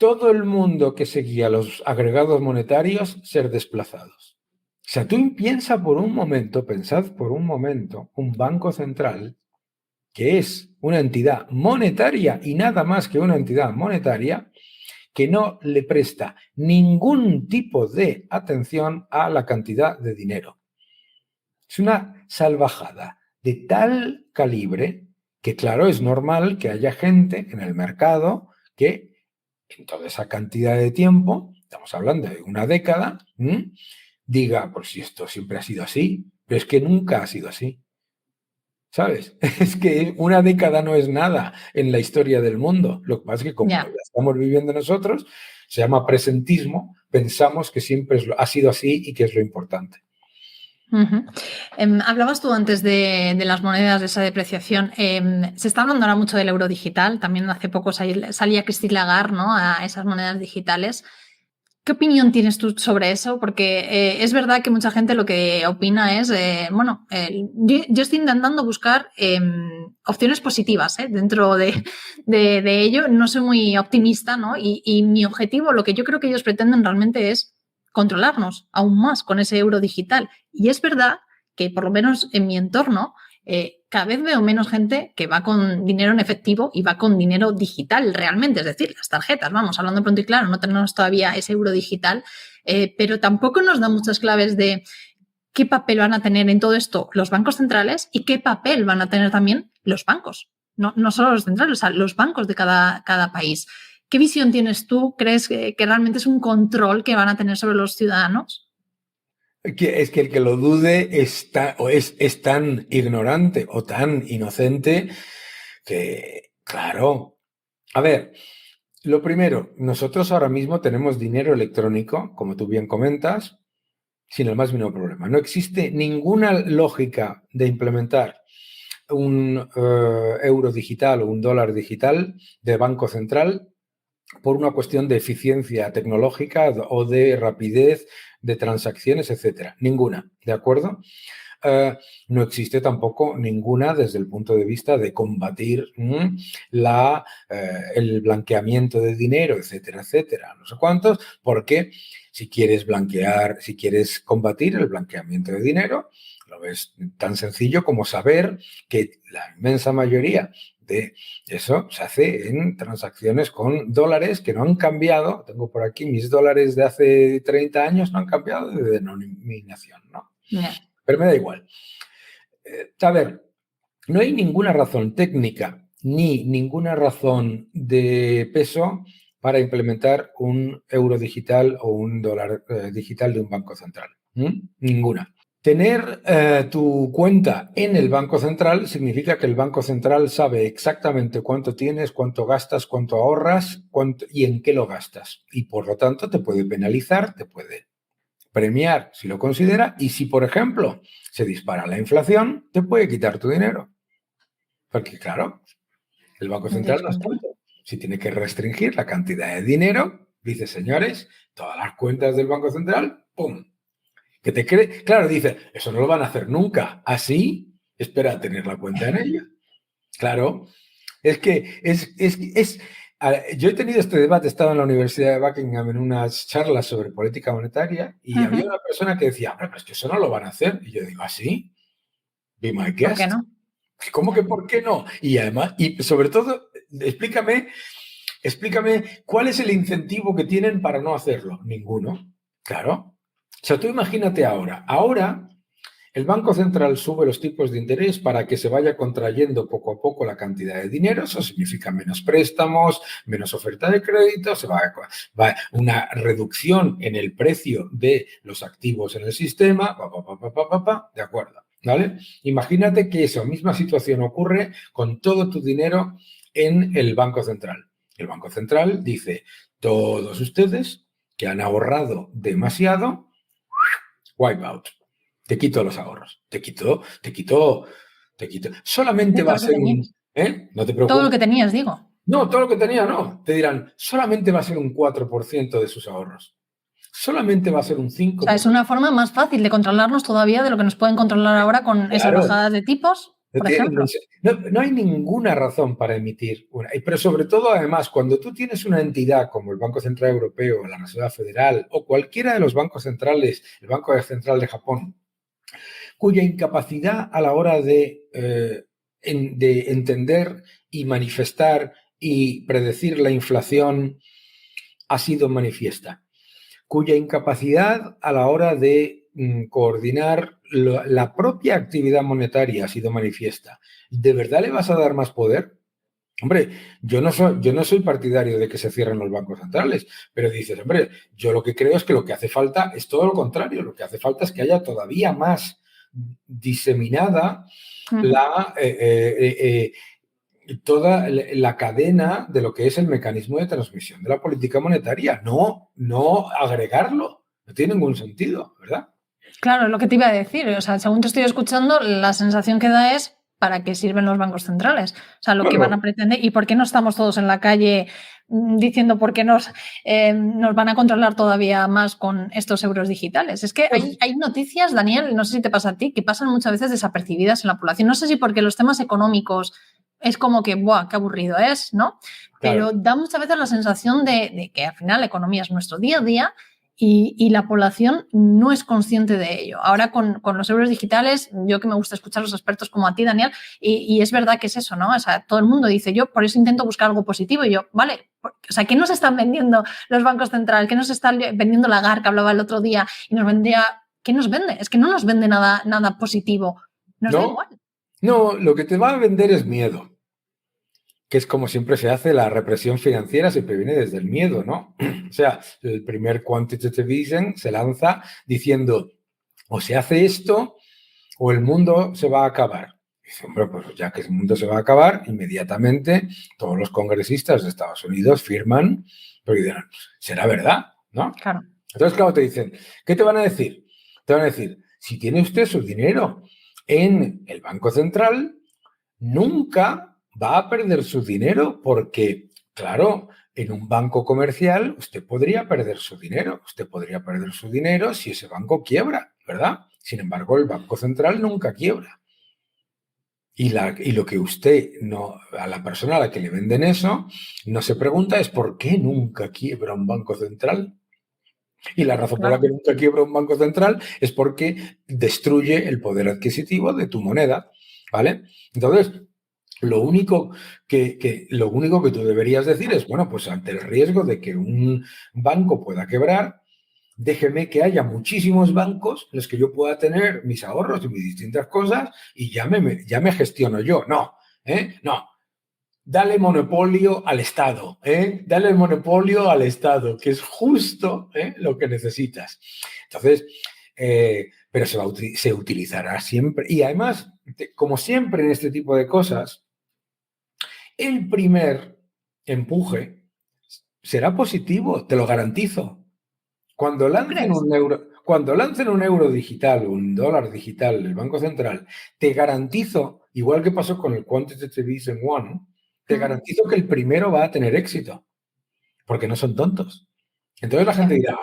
todo el mundo que seguía los agregados monetarios ser desplazados. O sea, tú pensad por un momento, un banco central que es una entidad monetaria y nada más que una entidad monetaria que no le presta ningún tipo de atención a la cantidad de dinero. Es una salvajada de tal calibre que, claro, es normal que haya gente en el mercado que en toda esa cantidad de tiempo, estamos hablando de una década, diga, pues si esto siempre ha sido así, pero es que nunca ha sido así. ¿Sabes? Es que una década no es nada en la historia del mundo. Lo que pasa es que como la estamos viviendo nosotros, se llama presentismo, pensamos que siempre ha sido así y que es lo importante. Hablabas tú antes de las monedas, de esa depreciación. Se está hablando ahora mucho del euro digital. También hace poco salía Christine Lagarde, ¿no?, a esas monedas digitales. ¿Qué opinión tienes tú sobre eso? Porque es verdad que mucha gente lo que opina es, yo estoy intentando buscar opciones positivas dentro de ello. No soy muy optimista, ¿no? Y mi objetivo, lo que yo creo que ellos pretenden realmente es controlarnos aún más con ese euro digital. Y es verdad que, por lo menos en mi entorno, cada vez veo menos gente que va con dinero en efectivo y va con dinero digital realmente, es decir, las tarjetas, vamos, hablando pronto y claro, no tenemos todavía ese euro digital, pero tampoco nos da muchas claves de qué papel van a tener en todo esto los bancos centrales y qué papel van a tener también los bancos, no solo los centrales, o sea, los bancos de cada país. ¿Qué visión tienes tú? ¿Crees que realmente es un control que van a tener sobre los ciudadanos? Es que el que lo dude es tan ignorante o tan inocente que, claro. A ver, lo primero, nosotros ahora mismo tenemos dinero electrónico, como tú bien comentas, sin el más mínimo problema. No existe ninguna lógica de implementar un euro digital o un dólar digital de Banco Central por una cuestión de eficiencia tecnológica o de rapidez de transacciones, etcétera. Ninguna, ¿de acuerdo? No existe tampoco ninguna desde el punto de vista de combatir el blanqueamiento de dinero, etcétera, etcétera. No sé cuántos, porque si quieres si quieres combatir el blanqueamiento de dinero, lo ves tan sencillo como saber que la inmensa mayoría de eso se hace en transacciones con dólares que no han cambiado. Tengo por aquí mis dólares de hace 30 años, no han cambiado de denominación, ¿no? Yeah. Pero me da igual. A ver, no hay ninguna razón técnica ni ninguna razón de peso para implementar un euro digital o un dólar digital de un banco central. Ninguna. Tener tu cuenta en el Banco Central significa que el Banco Central sabe exactamente cuánto tienes, cuánto gastas, cuánto ahorras y en qué lo gastas. Y por lo tanto te puede penalizar, te puede premiar si lo considera, y si, por ejemplo, se dispara la inflación, te puede quitar tu dinero. Porque, claro, el Banco Central no es tonto. Si tiene que restringir la cantidad de dinero, dice, señores, todas las cuentas del Banco Central, ¡pum! Que te cree, claro, dice, eso no lo van a hacer nunca. Así, espera a tener la cuenta en ella. Claro, es que yo he tenido este debate, he estado en la Universidad de Buckingham en unas charlas sobre política monetaria y había una persona que decía, pero es que eso no lo van a hacer. Y yo digo, ¿ah, sí? Be my guest. ¿Por qué no? ¿Cómo que por qué no? Y además, y sobre todo, explícame cuál es el incentivo que tienen para no hacerlo. Ninguno. Claro. O sea, tú imagínate ahora el Banco Central sube los tipos de interés para que se vaya contrayendo poco a poco la cantidad de dinero. Eso significa menos préstamos, menos oferta de crédito, va una reducción en el precio de los activos en el sistema, ¿de acuerdo? ¿Vale? Imagínate que esa misma situación ocurre con todo tu dinero en el Banco Central. El Banco Central dice, todos ustedes que han ahorrado demasiado, wipe out. Te quito los ahorros. Te quito. Solamente va a ser un... No te preocupes. Todo lo que tenías, digo. No, todo lo que tenía no. Te dirán, solamente va a ser un 4% de sus ahorros. Solamente va a ser un 5%. O sea, es una forma más fácil de controlarnos todavía de lo que nos pueden controlar ahora con esas bajadas de tipos, por ejemplo. No hay ninguna razón para emitir una. Pero sobre todo, además, cuando tú tienes una entidad como el Banco Central Europeo, la Reserva Federal o cualquiera de los bancos centrales, el Banco Central de Japón, cuya incapacidad a la hora de entender y manifestar y predecir la inflación ha sido manifiesta, cuya incapacidad a la hora de coordinar la propia actividad monetaria ha sido manifiesta. ¿De verdad le vas a dar más poder? Hombre, yo no soy partidario de que se cierren los bancos centrales, pero dices, hombre, yo lo que creo es que lo que hace falta es todo lo contrario. Lo que hace falta es que haya todavía más diseminada toda la cadena de lo que es el mecanismo de transmisión de la política monetaria. No agregarlo. No tiene ningún sentido, ¿verdad? Claro, es lo que te iba a decir. O sea, según te estoy escuchando, la sensación que da es ¿para qué sirven los bancos centrales? O sea, lo que van a pretender y por qué no estamos todos en la calle diciendo por qué nos van a controlar todavía más con estos euros digitales. Es que hay noticias, Daniel, no sé si te pasa a ti, que pasan muchas veces desapercibidas en la población. No sé si porque los temas económicos es como que, ¡buah, qué aburrido es!, ¿no? Pero da muchas veces la sensación de que al final la economía es nuestro día a día y la población no es consciente de ello. Ahora con los euros digitales, yo que me gusta escuchar a los expertos como a ti, Daniel, y es verdad que es eso, ¿no? O sea, todo el mundo dice, yo por eso intento buscar algo positivo y yo, vale, o sea, ¿qué nos están vendiendo los bancos centrales? ¿Qué nos están vendiendo Lagarde, que hablaba el otro día y nos vendía? ¿Qué nos vende? Es que no nos vende nada positivo. Nos da igual. No, lo que te va a vender es miedo, que es como siempre se hace, la represión financiera siempre viene desde el miedo, ¿no? O sea, el primer quantitative easing se lanza diciendo, o se hace esto o el mundo se va a acabar. Y dice, hombre, pues ya que el mundo se va a acabar, inmediatamente todos los congresistas de Estados Unidos firman, pero dirán, ¿será verdad? ¿No? Claro. Entonces, claro, te dicen, ¿qué te van a decir? Te van a decir, si tiene usted su dinero en el Banco Central, nunca va a perder su dinero porque, claro, en un banco comercial usted podría perder su dinero. Usted podría perder su dinero si ese banco quiebra, ¿verdad? Sin embargo, el Banco Central nunca quiebra. Y lo que usted no, a la persona a la que le venden eso, no se pregunta es ¿por qué nunca quiebra un banco central? Y la razón por la que nunca quiebra un banco central es porque destruye el poder adquisitivo de tu moneda, ¿vale? Entonces, lo único que tú deberías decir es, bueno, pues ante el riesgo de que un banco pueda quebrar, déjeme que haya muchísimos bancos en los que yo pueda tener mis ahorros y mis distintas cosas y ya me gestiono yo. No, no. Dale monopolio al Estado, dale el monopolio al Estado, que es justo lo que necesitas. Entonces, pero se utilizará siempre. Y además, como siempre en este tipo de cosas, el primer empuje será positivo, te lo garantizo. Cuando lancen un euro digital, un dólar digital del Banco Central, te garantizo, igual que pasó con el Quantitative Easing One, te garantizo que el primero va a tener éxito, porque no son tontos. Entonces la gente dirá,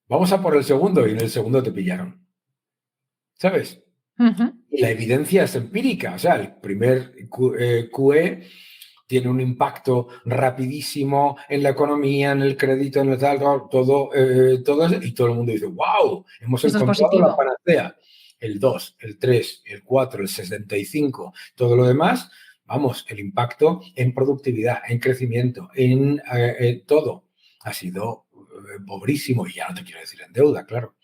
vamos a por el segundo, y en el segundo te pillaron. ¿Sabes? Y la evidencia es empírica, o sea, el primer QE tiene un impacto rapidísimo en la economía, en el crédito, en el tal, todo, y todo el mundo dice, wow, hemos encontrado la panacea. El 2, el 3, el 4, el 65, todo lo demás, vamos, el impacto en productividad, en crecimiento, en todo ha sido pobrísimo, y ya no te quiero decir en deuda, claro.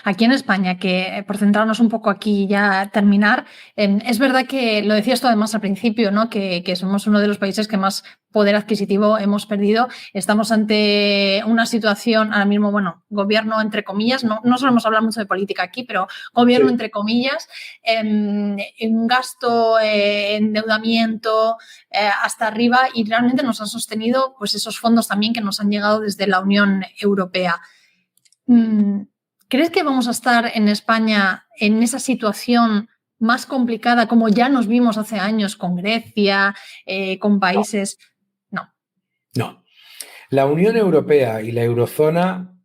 Aquí en España, que por centrarnos un poco aquí y ya terminar, es verdad que lo decías tú además al principio, ¿no? Que somos uno de los países que más poder adquisitivo hemos perdido. Estamos ante una situación, ahora mismo, bueno, gobierno entre comillas, no solemos hablar mucho de política aquí, pero gobierno entre comillas, en gasto, endeudamiento, hasta arriba, y realmente nos han sostenido pues esos fondos también que nos han llegado desde la Unión Europea. ¿Crees que vamos a estar en España en esa situación más complicada como ya nos vimos hace años con Grecia, con países? No. La Unión Europea y la Eurozona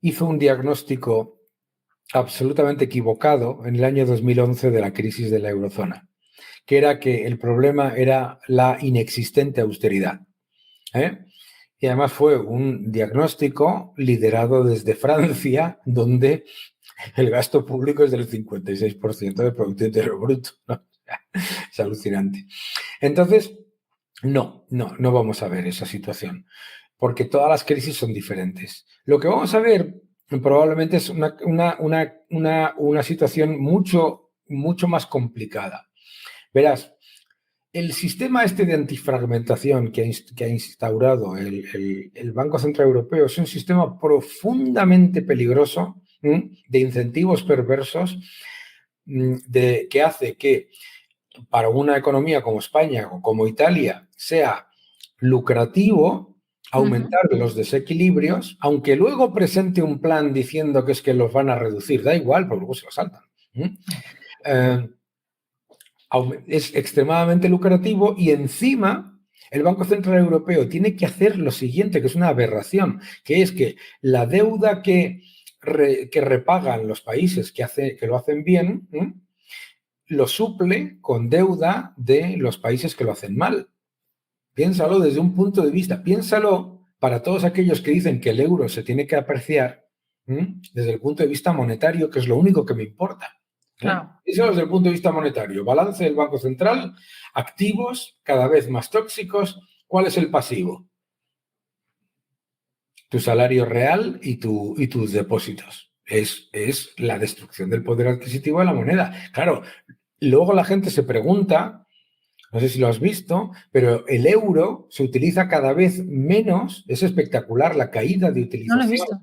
hizo un diagnóstico absolutamente equivocado en el año 2011 de la crisis de la Eurozona, que era que el problema era la inexistente austeridad. Y además fue un diagnóstico liderado desde Francia, donde el gasto público es del 56% del Producto Interior Bruto, ¿no? Es alucinante. Entonces, No vamos a ver esa situación, porque todas las crisis son diferentes. Lo que vamos a ver probablemente es una situación mucho más complicada. Verás, el sistema este de antifragmentación que ha instaurado el Banco Central Europeo es un sistema profundamente peligroso, de incentivos perversos, que hace que para una economía como España o como Italia sea lucrativo aumentar los desequilibrios, aunque luego presente un plan diciendo que es que los van a reducir, da igual, porque luego se lo saltan. Es extremadamente lucrativo y encima el Banco Central Europeo tiene que hacer lo siguiente, que es una aberración, que es que la deuda que repagan los países que lo hacen bien, lo suple con deuda de los países que lo hacen mal. Piénsalo desde un punto de vista, piénsalo para todos aquellos que dicen que el euro se tiene que apreciar, desde el punto de vista monetario, que es lo único que me importa. Claro. Eso desde el punto de vista monetario. Balance del Banco Central, activos cada vez más tóxicos. ¿Cuál es el pasivo? Tu salario real y tus depósitos. Es la destrucción del poder adquisitivo de la moneda. Claro, luego la gente se pregunta, no sé si lo has visto, pero el euro se utiliza cada vez menos. Es espectacular la caída de utilización. No lo he visto.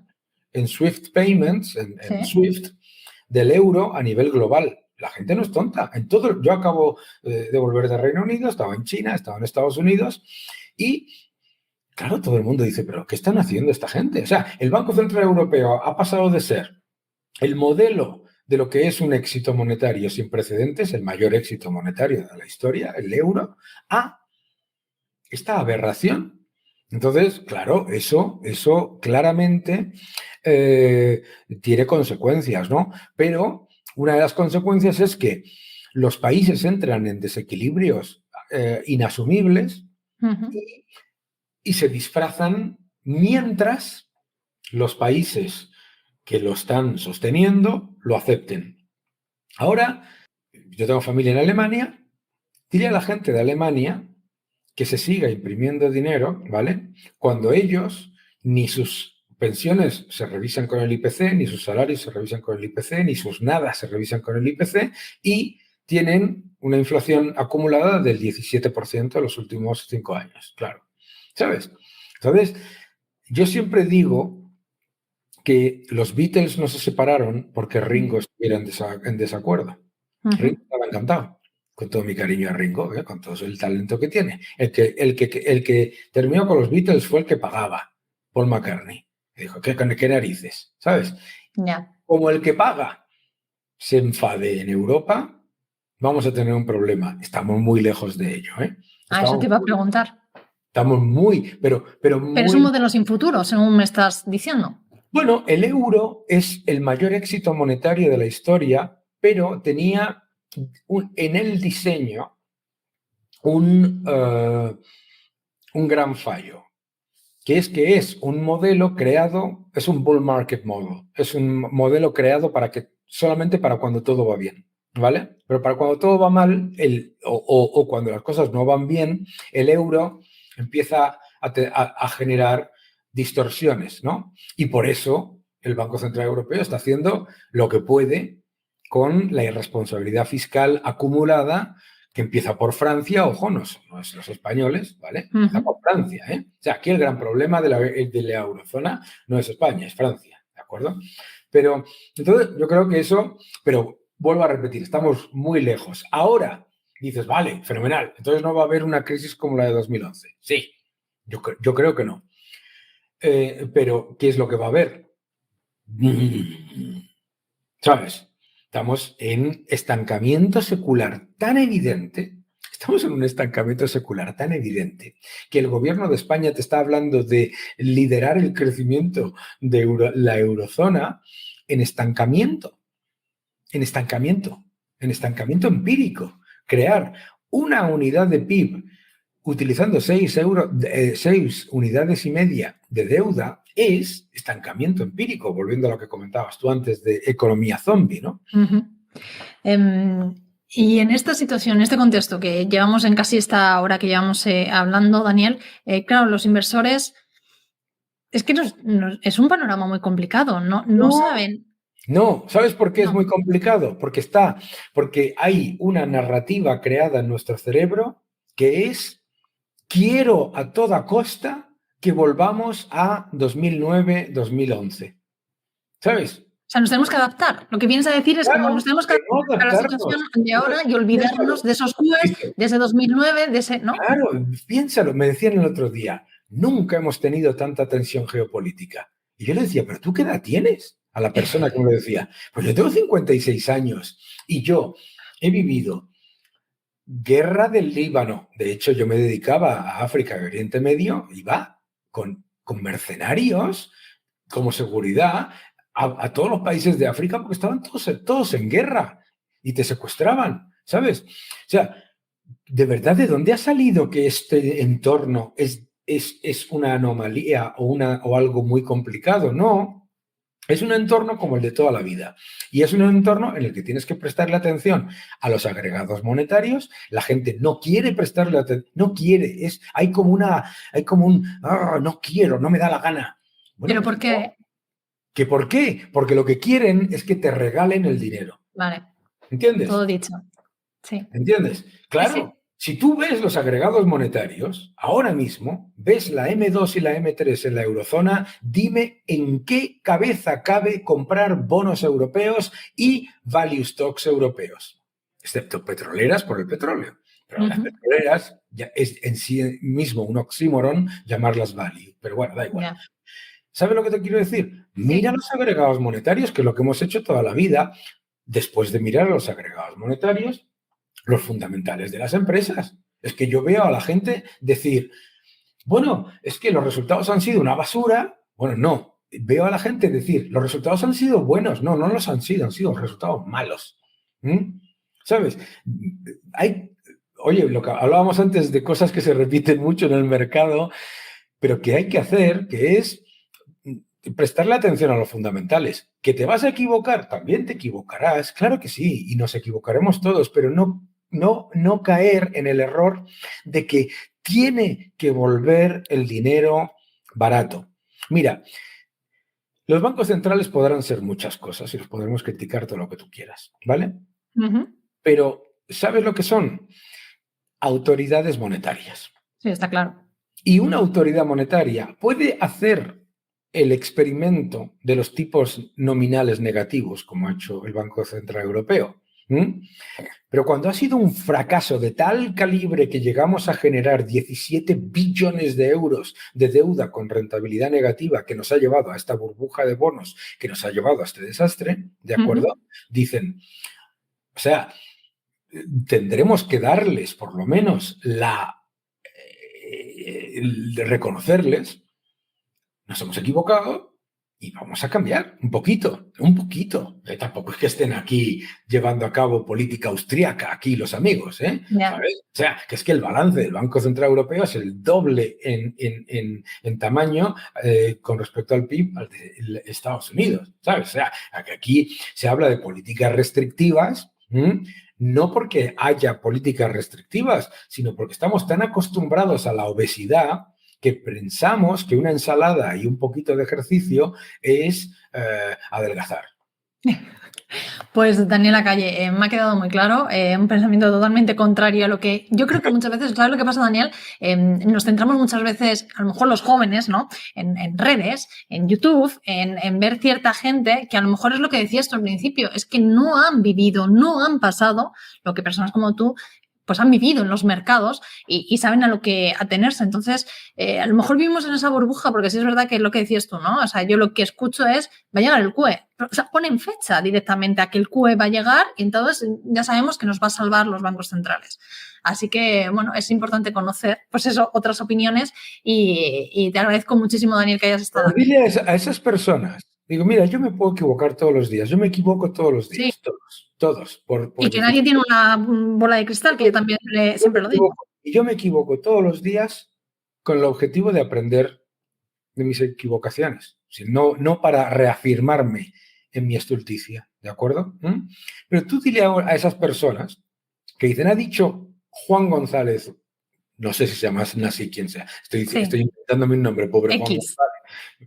En Swift Payments, en Sí. Swift, del euro a nivel global. La gente no es tonta. Yo acabo de volver de Reino Unido, estaba en China, estaba en Estados Unidos y, claro, todo el mundo dice, ¿pero qué están haciendo esta gente? O sea, el Banco Central Europeo ha pasado de ser el modelo de lo que es un éxito monetario sin precedentes, el mayor éxito monetario de la historia, el euro, a esta aberración. Entonces, claro, eso claramente tiene consecuencias, ¿no? Pero una de las consecuencias es que los países entran en desequilibrios inasumibles y se disfrazan mientras los países que lo están sosteniendo lo acepten. Ahora, yo tengo familia en Alemania, dile a la gente de Alemania que se siga imprimiendo dinero, ¿vale? Cuando ellos ni sus pensiones se revisan con el IPC, ni sus salarios se revisan con el IPC, ni sus nada se revisan con el IPC y tienen una inflación acumulada del 17% en los últimos 5 años, claro. ¿Sabes? Entonces, yo siempre digo que los Beatles no se separaron porque Ringo estuviera en desacuerdo. Ringo estaba encantado. Con todo mi cariño a Ringo, con todo el talento que tiene. El que terminó con los Beatles fue el que pagaba, Paul McCartney. Dijo, ¿qué narices? ¿Sabes? Ya. Como el que paga se enfade en Europa, vamos a tener un problema. Estamos muy lejos de ello. Eso te iba a preguntar. Estamos pero es un modelo sin futuro, según me estás diciendo. Bueno, el euro es el mayor éxito monetario de la historia, pero tenía en el diseño un gran fallo, que es un modelo creado, es un bull market model, es un modelo creado solamente para cuando todo va bien, ¿vale? Pero para cuando todo va mal, o cuando las cosas no van bien, el euro empieza a generar distorsiones, ¿no? Y por eso el Banco Central Europeo está haciendo lo que puede con la irresponsabilidad fiscal acumulada que empieza por Francia, ojo, no es los españoles, ¿vale? Empieza por Francia, ¿eh? O sea, aquí el gran problema de la eurozona no es España, es Francia, ¿de acuerdo? Pero, entonces, yo creo que eso, pero vuelvo a repetir, estamos muy lejos. Ahora, dices, vale, fenomenal, entonces no va a haber una crisis como la de 2011. Sí, yo creo que no. Pero, ¿qué es lo que va a haber? ¿Sabes? Estamos en estancamiento secular tan evidente, estamos en un estancamiento secular tan evidente que el gobierno de España te está hablando de liderar el crecimiento de la eurozona en estancamiento empírico. Crear una unidad de PIB utilizando 6 unidades y media de deuda es estancamiento empírico, volviendo a lo que comentabas tú antes de economía zombie, ¿no? Y en esta situación, en este contexto que llevamos en casi esta hora que llevamos hablando, Daniel, claro, los inversores, es que es un panorama muy complicado, no No, saben. no, ¿sabes por qué es No. muy complicado? Porque hay una narrativa creada en nuestro cerebro que es: quiero a toda costa que volvamos a 2009-2011. ¿Sabes? O sea, nos tenemos que adaptar. Lo que vienes a decir es como nos Claro, tenemos que que no adaptar a la situación adaptarnos. de ahora y olvidarnos Piénsalo. de esos QEs, de ese 2009, de ese, ¿no? Claro, piénsalo, me decían el otro día, nunca hemos tenido tanta tensión geopolítica. Y yo le decía, ¿pero tú qué edad tienes? A la persona que me lo decía, pues yo tengo 56 años y yo he vivido guerra del Líbano. De hecho, yo me dedicaba a África y Oriente Medio, iba con mercenarios como seguridad a todos los países de África porque estaban todos en guerra y te secuestraban, ¿sabes? O sea, ¿de verdad de dónde ha salido que este entorno es una anomalía o algo muy complicado? No, es un entorno como el de toda la vida. Y es un entorno en el que tienes que prestarle atención a los agregados monetarios. La gente no quiere prestarle atención, no quiere, hay como un, no quiero, no me da la gana. Bueno, Pero pues ¿por qué? ¿que por qué? Porque lo que quieren es que te regalen el dinero. Vale, ¿Entiendes? todo dicho. Sí, ¿Entiendes? sí, sí. Claro, si tú ves los agregados monetarios, ahora mismo ves la M2 y la M3 en la eurozona, dime en qué cabeza cabe comprar bonos europeos y value stocks europeos, excepto petroleras por el petróleo. Pero las petroleras ya es en sí mismo un oxímoron llamarlas value, pero bueno, da igual. Ya. ¿Sabes lo que te quiero decir? Mira Sí. los agregados monetarios, que es lo que hemos hecho toda la vida. Después de mirar los agregados monetarios, los fundamentales de las empresas. Es que yo veo a la gente decir, bueno, es que los resultados han sido una basura. Bueno, no. Veo a la gente decir, los resultados han sido buenos. No, no los han sido resultados malos. ¿Mm? ¿Sabes? Oye, lo que hablábamos antes de cosas que se repiten mucho en el mercado, pero que hay que hacer, que es prestarle atención a los fundamentales. ¿Que te vas a equivocar? También te equivocarás, claro que sí, y nos equivocaremos todos, pero no caer en el error de que tiene que volver el dinero barato. Mira, los bancos centrales podrán ser muchas cosas y los podremos criticar todo lo que tú quieras, ¿vale? Pero ¿sabes lo que son? Autoridades monetarias. Sí, está claro. Y una autoridad monetaria puede hacer el experimento de los tipos nominales negativos, como ha hecho el Banco Central Europeo. Pero cuando ha sido un fracaso de tal calibre que llegamos a generar 17 billones de euros de deuda con rentabilidad negativa que nos ha llevado a esta burbuja de bonos, que nos ha llevado a este desastre, ¿de acuerdo? Dicen, o sea, tendremos que darles por lo menos de reconocerles, nos hemos equivocado y vamos a cambiar un poquito, un poquito. Tampoco es que estén aquí llevando a cabo política austríaca, aquí los amigos, ¿sabes? O sea, que es que el balance del Banco Central Europeo es el doble en tamaño con respecto al PIB al de Estados Unidos, ¿sabes? O sea, que aquí se habla de políticas restrictivas, no porque haya políticas restrictivas, sino porque estamos tan acostumbrados a la obesidad que pensamos que una ensalada y un poquito de ejercicio es adelgazar. Pues Daniela Calle, me ha quedado muy claro, un pensamiento totalmente contrario a lo que yo creo que muchas veces, ¿sabes lo que pasa, Daniel? Nos centramos muchas veces, a lo mejor los jóvenes, ¿no? En redes, en YouTube, en ver cierta gente que a lo mejor es lo que decías tú al principio, es que no han vivido, no han pasado lo que personas como tú pues han vivido en los mercados y saben a lo que atenerse. Entonces, a lo mejor vivimos en esa burbuja, porque sí es verdad que es lo que decías tú, ¿no? O sea, yo lo que escucho es, va a llegar el QE. O sea, ponen fecha directamente a que el QE va a llegar y entonces ya sabemos que nos va a salvar los bancos centrales. Así que, bueno, es importante conocer, pues eso, otras opiniones y te agradezco muchísimo, Daniel, que hayas estado aquí. Dile a esas personas, digo, mira, yo me puedo equivocar todos los días, yo me equivoco todos los días, Sí. todos. Y que nadie tiene una bola de cristal, que yo también siempre lo digo. Y yo me equivoco todos los días con el objetivo de aprender de mis equivocaciones, no para reafirmarme en mi estulticia, ¿de acuerdo? Pero tú dile a esas personas que dicen, ha dicho Juan González, no sé si se llama así, quien sea, estoy inventándome un nombre, pobre Juan González,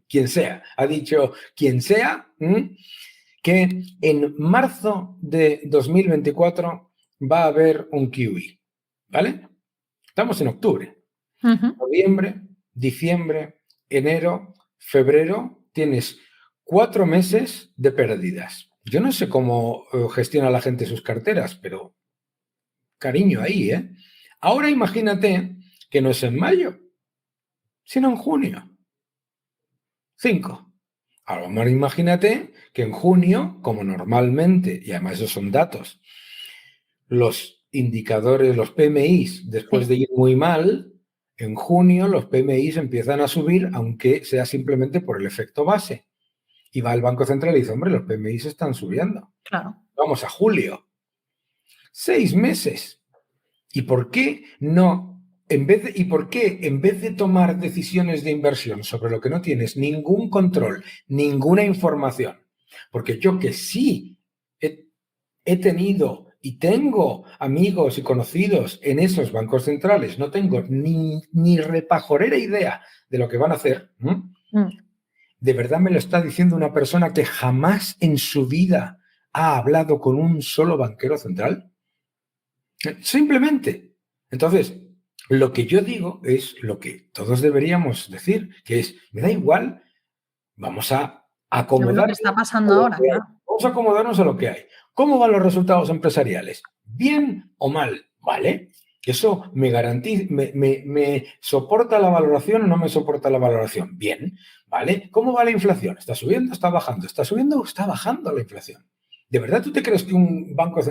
quien sea, ha dicho quien sea, que en marzo de 2024 va a haber un QE, ¿vale? Estamos en octubre, noviembre, diciembre, enero, febrero, tienes 4 meses de pérdidas. Yo no sé cómo gestiona la gente sus carteras, pero cariño ahí, ¿eh? Ahora imagínate que no es en mayo, sino en junio. 5. A lo mejor imagínate que en junio, como normalmente, y además esos son datos, los indicadores, los PMIs, después de ir muy mal, en junio los PMIs empiezan a subir, aunque sea simplemente por el efecto base. Y va el Banco Central y dice, hombre, los PMIs están subiendo. Claro. Vamos a julio. 6 meses. ¿Y por qué no? En vez de tomar decisiones de inversión sobre lo que no tienes ningún control, ninguna información, porque yo que sí he tenido y tengo amigos y conocidos en esos bancos centrales, no tengo ni repajorera idea de lo que van a hacer, ¿de verdad me lo está diciendo una persona que jamás en su vida ha hablado con un solo banquero central? Simplemente. Entonces, lo que yo digo es lo que todos deberíamos decir, que es, me da igual, vamos a acomodarnos. Lo que está pasando ahora, claro. Vamos a acomodarnos a lo que hay. ¿Cómo van los resultados empresariales? ¿Bien o mal? ¿Vale? Eso me garantiza, me soporta la valoración o no me soporta la valoración. Bien, ¿vale? ¿Cómo va la inflación? ¿Está subiendo o está bajando? ¿Está subiendo o está bajando la inflación? ¿De verdad tú te crees que un banco...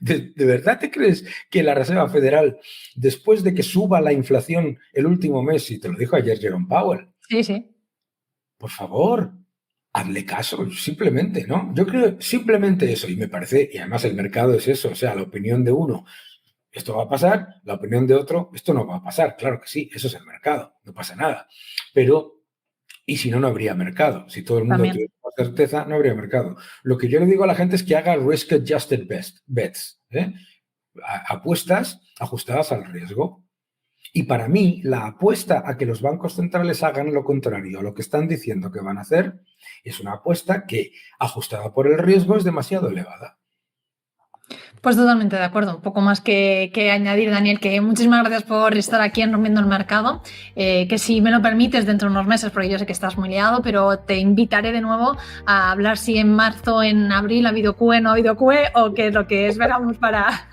¿De verdad te crees que la Reserva Federal, después de que suba la inflación el último mes, y te lo dijo ayer Jerome Powell? Sí, sí. Por favor, hazle caso, simplemente, ¿no? Yo creo simplemente eso, y me parece, y además el mercado es eso, o sea, la opinión de uno, esto va a pasar, la opinión de otro, esto no va a pasar. Claro que sí, eso es el mercado, no pasa nada. Pero... y si no, no habría mercado. Si todo el mundo tuviera certeza, no habría mercado. Lo que yo le digo a la gente es que haga risk-adjusted bets, ¿eh? Apuestas ajustadas al riesgo. Y para mí, la apuesta a que los bancos centrales hagan lo contrario a lo que están diciendo que van a hacer es una apuesta que, ajustada por el riesgo, es demasiado elevada. Pues totalmente de acuerdo. Un poco más que añadir, Daniel, que muchísimas gracias por estar aquí en Rompiendo el Mercado, que si me lo permites dentro de unos meses, porque yo sé que estás muy liado, pero te invitaré de nuevo a hablar si en marzo, en abril ha habido QE, no ha habido QE, o qué es lo que esperamos para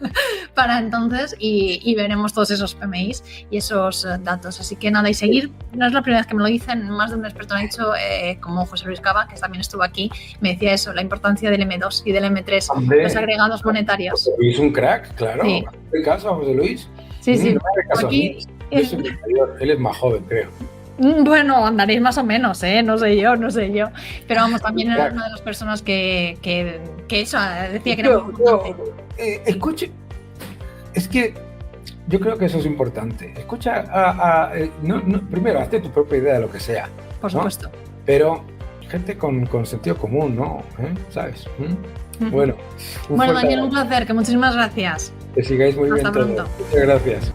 entonces, y veremos todos esos PMIs y esos datos. Así que nada, y seguir, no es la primera vez que me lo dicen, más de un experto me ha dicho, como José Luis Cava, que también estuvo aquí, me decía eso, la importancia del M2 y del M3, los agregados monetarios. José Luis es un crack, claro. Sí. ¿Te caso a José Luis? Sí, sí. No me hagas caso aquí, a mí. Yo soy mayor, él es más joven, creo. Bueno, andaréis más o menos, no sé yo. Pero vamos, también era una de las personas que eso, decía que era muy importante. Escuche, es que yo creo que eso es importante. Escucha, primero, hazte tu propia idea de lo que sea. Por supuesto. ¿No? Pero gente con sentido común, ¿no? ¿Sabes? Bueno, Daniel, un placer, que muchísimas gracias. Que sigáis muy bien. Hasta pronto. Muchas gracias.